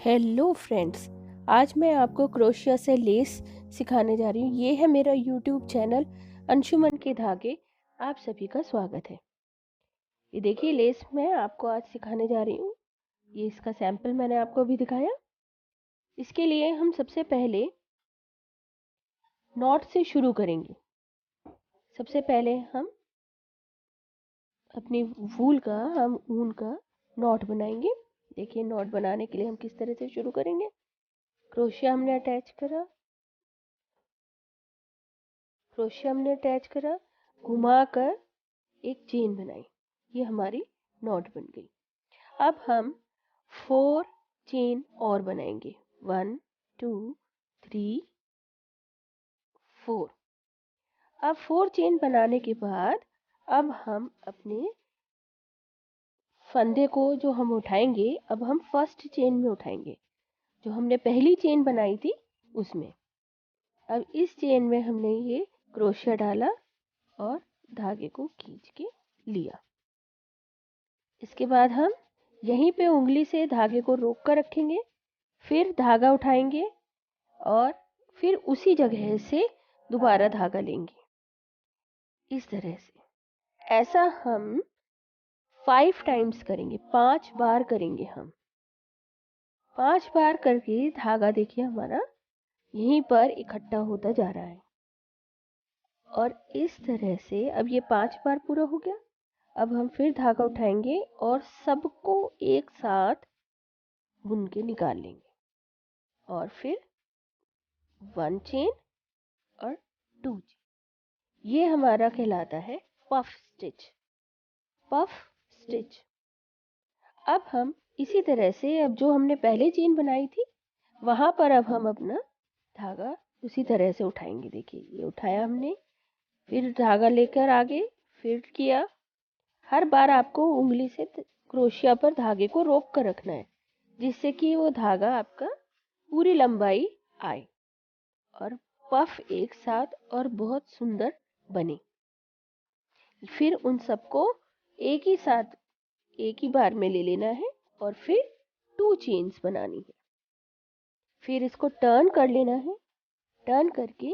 Hello friends. आज मैं आपको क्रोशिया से लेस सिखाने जा रही हूँ। ये है मेरा यूट्यूब चैनल अंशुमन के धागे। आप सभी का स्वागत है। ये देखिए लेस मैं आपको आज सिखाने जा रही हूँ। ये इसका सैंपल मैंने आपको अभी दिखाया। इसके लिए हम सबसे पहले नॉट से शुरू करेंगे। सबसे पहले हम अपनी ऊन का नॉट बनाएंगे। देखिए नॉट बनाने के लिए हम किस तरह से शुरू करेंगे। क्रोशिया हमने अटैच करा, घुमाकर एक चेन बनाई। ये हमारी नॉट बन गई। अब हम 4 चेन और बनाएंगे। 1 2 3 4। अब 4 चेन बनाने के बाद अब हम अपने फंदे को जो हम उठाएंगे, अब हम फर्स्ट चेन में उठाएंगे, जो हमने पहली चेन बनाई थी उसमें। अब इस चेन में हमने ये क्रोशिया डाला और धागे को खींच के लिया। इसके बाद हम यहीं पे उंगली से धागे को रोक कर रखेंगे, फिर धागा उठाएंगे और फिर उसी जगह से दोबारा धागा लेंगे। इस तरह से ऐसा हम 5 टाइम्स करेंगे, 5 बार करेंगे हम। 5 बार करके धागा देखिए हमारा यहीं पर इकट्ठा होता जा रहा है। और इस तरह से अब ये 5 बार पूरा हो गया। अब हम फिर धागा उठाएंगे और सबको एक साथ बुन के निकाल लेंगे और फिर 1 चेन और 2 चेन। ये हमारा कहलाता है पफ स्टिच। अब हम इसी तरह से अब जो हमने पहले चेन बनाई थी वहां पर अब हम अपना धागा उसी तरह से उठाएंगे। देखिए ये उठाया हमने, फिर धागा लेकर आगे फिर किया। हर बार आपको उंगली से क्रोशिया पर धागे को रोक कर रखना है, जिससे कि वो धागा आपका पूरी लंबाई आए और पफ एक साथ और बहुत सुंदर बने। फिर उन सबको एक ही साथ एक ही बार में ले लेना है और फिर 2 चेन्स बनानी है। फिर इसको टर्न कर लेना है। टर्न करके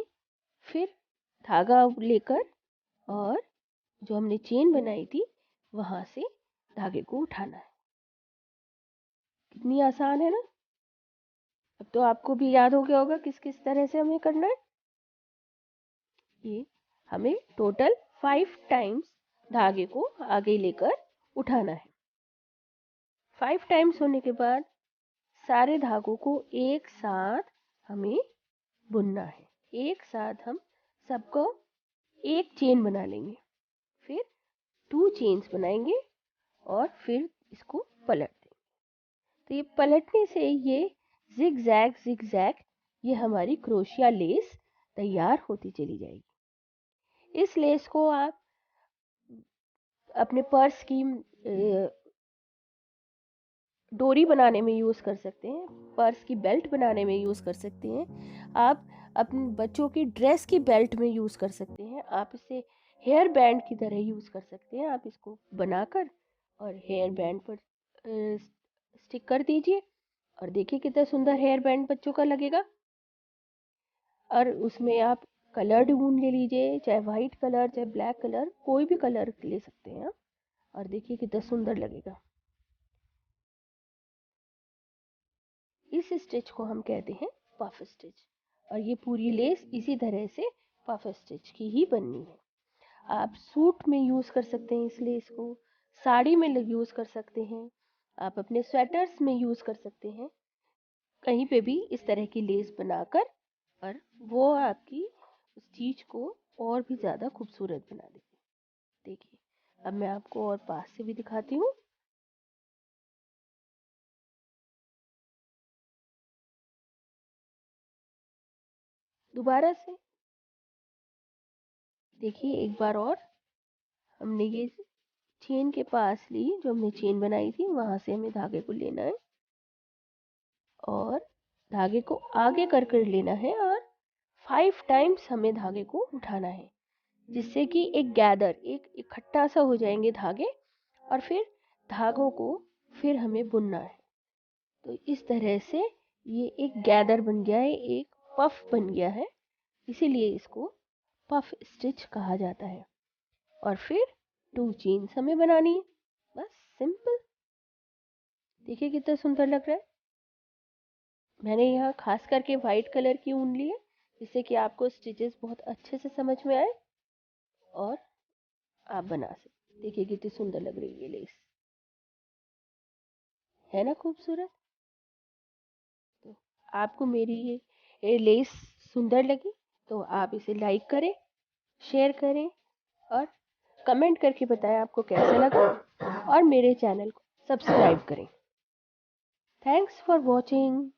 फिर धागा लेकर और जो हमने चेन बनाई थी वहां से धागे को उठाना है। कितनी आसान है ना। अब तो आपको भी याद हो गया होगा किस किस तरह से हमें करना है। ये हमें टोटल 5 टाइम्स धागे को आगे लेकर उठाना है। 5 टाइम्स होने के बाद सारे धागों को एक साथ हमें बुनना है। एक साथ हम सबको एक चेन बना लेंगे, फिर 2 चेन्स बनाएंगे और फिर इसको पलट देंगे। तो ये पलटने से ये जिग जैग ये हमारी क्रोशिया लेस तैयार होती चली जाएगी। इस लेस को आप अपने पर्स की डोरी बनाने में यूज़ कर सकते हैं, पर्स की बेल्ट बनाने में यूज़ कर सकते हैं, आप अपने बच्चों की ड्रेस की बेल्ट में यूज़ कर सकते हैं, आप इसे हेयर बैंड की तरह यूज़ कर सकते हैं। आप इसको बनाकर और हेयर बैंड पर स्टिक कर दीजिए और देखिए कितना सुंदर हेयर बैंड बच्चों का लगेगा। और उसमें आप कलर्ड ऊन ले लीजिए, चाहे वाइट कलर चाहे ब्लैक कलर, कोई भी कलर ले सकते हैं आप, और देखिए कितना सुंदर लगेगा। इस स्टिच को हम कहते हैं पफ स्टिच, और ये पूरी लेस इसी तरह से पफ स्टिच की ही बननी है। आप सूट में यूज़ कर सकते हैं इस लेस को, साड़ी में यूज़ कर सकते हैं, आप अपने स्वेटर्स में यूज़ कर सकते हैं, कहीं पे भी इस तरह की लेस बनाकर, और वो आपकी उस चीज को और भी ज़्यादा खूबसूरत बना देगी। देखिए अब मैं आपको और पास से भी दिखाती हूँ। दोबारा से देखिए एक बार और हमने ये चेन के पास ली, जो हमने चेन बनाई थी वहां से हमें धागे को लेना है और धागे को आगे कर लेना है और 5 टाइम्स हमें धागे को उठाना है, जिससे कि एक इकट्ठा सा हो जाएंगे धागे, और फिर धागों को फिर हमें बुनना है। तो इस तरह से ये एक गैदर बन गया है, एक पफ बन गया है, इसीलिए इसको पफ स्टिच कहा जाता है। और फिर 2 चेन्स हमें बनानी है, बस सिंपल। देखिए कितना सुंदर लग रहा है। मैंने यहाँ खास करके वाइट कलर की ऊन ली है, जिससे कि आपको स्टिचेस बहुत अच्छे से समझ में आए और आप बना सकते। देखिए कितनी सुंदर लग रही है लेस, है ना खूबसूरत। तो आपको मेरी ये लेस सुंदर लगी तो आप इसे लाइक करें, शेयर करें और कमेंट करके बताएं आपको कैसा लगा, और मेरे चैनल को सब्सक्राइब करें। Thanks for watching.